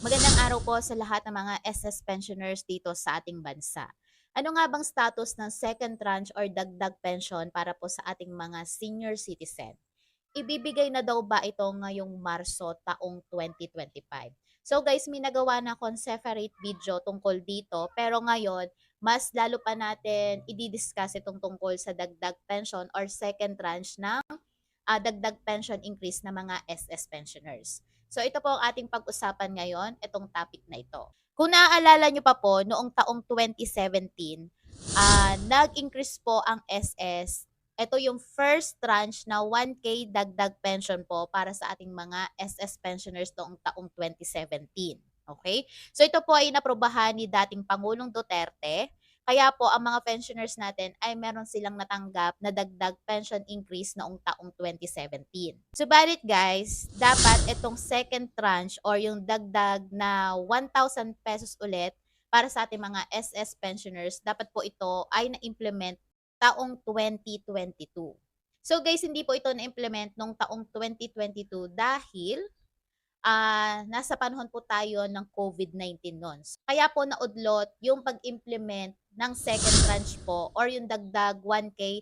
Magandang araw po sa lahat ng mga SS pensioners dito sa ating bansa. Ano nga bang status ng second tranche or dagdag pension para po sa ating mga senior citizen? Ibibigay na daw ba ito ngayong Marso taong 2025? So guys, may nagawa na akong separate video tungkol dito pero ngayon, mas lalo pa natin i-discuss itong tungkol sa dagdag pension or second tranche ng dagdag pension increase ng mga SS pensioners. So ito po ang ating pag-usapan ngayon, itong topic na ito. Kung naaalala nyo pa po, noong taong 2017, nag-increase po ang SS. Ito yung first tranche na 1K dagdag pension po para sa ating mga SS pensioners noong taong 2017. Okay? So ito po ay inaprobahan ni dating Pangulong Duterte. Kaya po ang mga pensioners natin ay meron silang natanggap na dagdag pension increase noong taong 2017. Subalit guys, dapat itong second tranche or yung dagdag na 1,000 pesos ulit para sa ating mga SS pensioners, dapat po ito ay na-implement taong 2022. So guys, hindi po ito na-implement noong taong 2022 dahil nasa panahon po tayo ng COVID-19 noon. Kaya po naudlot yung pag-implement ng second tranche po or yung dagdag 1K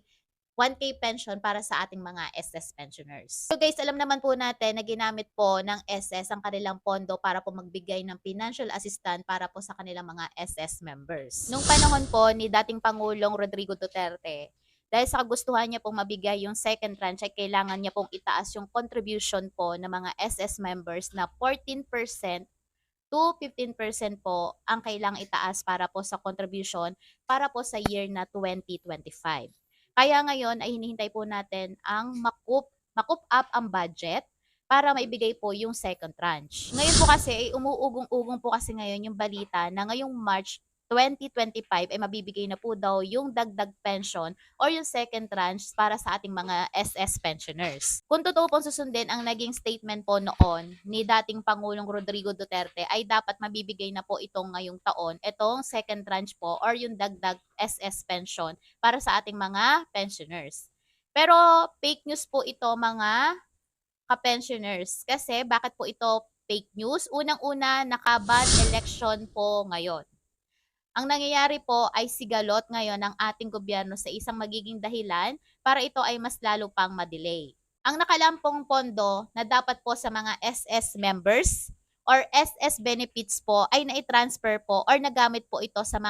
pension para sa ating mga SS pensioners. So guys, alam naman po natin na ginamit po ng SS ang kanilang pondo para po magbigay ng financial assistance para po sa kanilang mga SS members. Nung panahon po ni dating Pangulong Rodrigo Duterte, dahil sa kagustuhan niya pong mabigay yung second tranche ay kailangan niya pong itaas yung contribution po ng mga SS members na 14% to 15% po ang kailangang itaas para po sa contribution para po sa year na 2025. Kaya ngayon ay hinihintay po natin ang makup up ang budget para maibigay po yung second tranche. Ngayon po kasi ay umuugong-ugong po kasi ngayon yung balita na ngayong March 2025 ay mabibigay na po daw yung dagdag pension or yung second tranche para sa ating mga SS pensioners. Kung totoo pong susundin ang naging statement po noon ni dating Pangulong Rodrigo Duterte ay dapat mabibigay na po itong ngayong taon, itong second tranche po or yung dagdag SS pension para sa ating mga pensioners. Pero fake news po ito mga ka-pensioners. Kasi bakit po ito fake news? Unang-una, nakaban election po ngayon. Ang nangyayari po ay sigalot ngayon ng ating gobyerno sa isang magiging dahilan para ito ay mas lalo pang madelay. Ang nakalampong pondo na dapat po sa mga SS members or SS benefits po ay nai-transfer po or nagamit po ito sa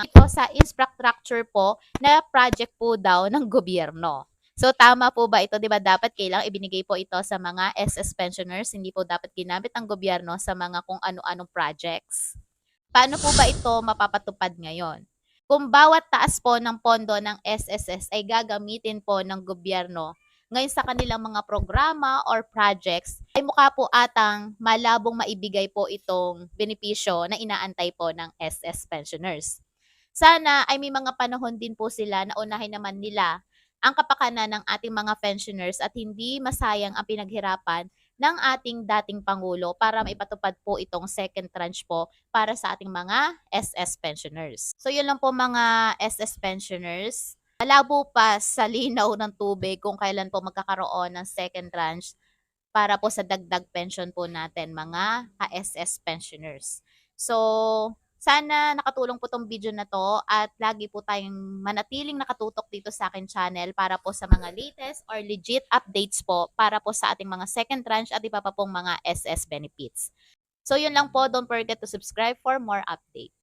infrastructure po na project po daw ng gobyerno. So tama po ba ito, 'di ba? Dapat kailangang ibinigay po ito sa mga SS pensioners, hindi po dapat ginamit ng gobyerno sa mga kung ano-anong projects. Paano po ba ito mapapatupad ngayon? Kung bawat taas po ng pondo ng SSS ay gagamitin po ng gobyerno ngayon sa kanilang mga programa or projects, ay mukha po atang malabong maibigay po itong benepisyo na inaantay po ng SS pensioners. Sana ay may mga panahon din po sila na unahin naman nila ang kapakanan ng ating mga pensioners at hindi masayang ang pinaghirapan ng ating dating Pangulo para maipatupad po itong second tranche po para sa ating mga SS pensioners. So yun lang po mga SS pensioners. Malabo pa sa linaw ng tubig kung kailan po magkakaroon ng second tranche para po sa dagdag pension po natin mga ka-SS pensioners. So, sana nakatulong po tong video na to at lagi po tayong manatiling nakatutok dito sa akin channel para po sa mga latest or legit updates po para po sa ating mga second tranche at iba pa pong mga SS benefits. So, yun lang po. Don't forget to subscribe for more updates.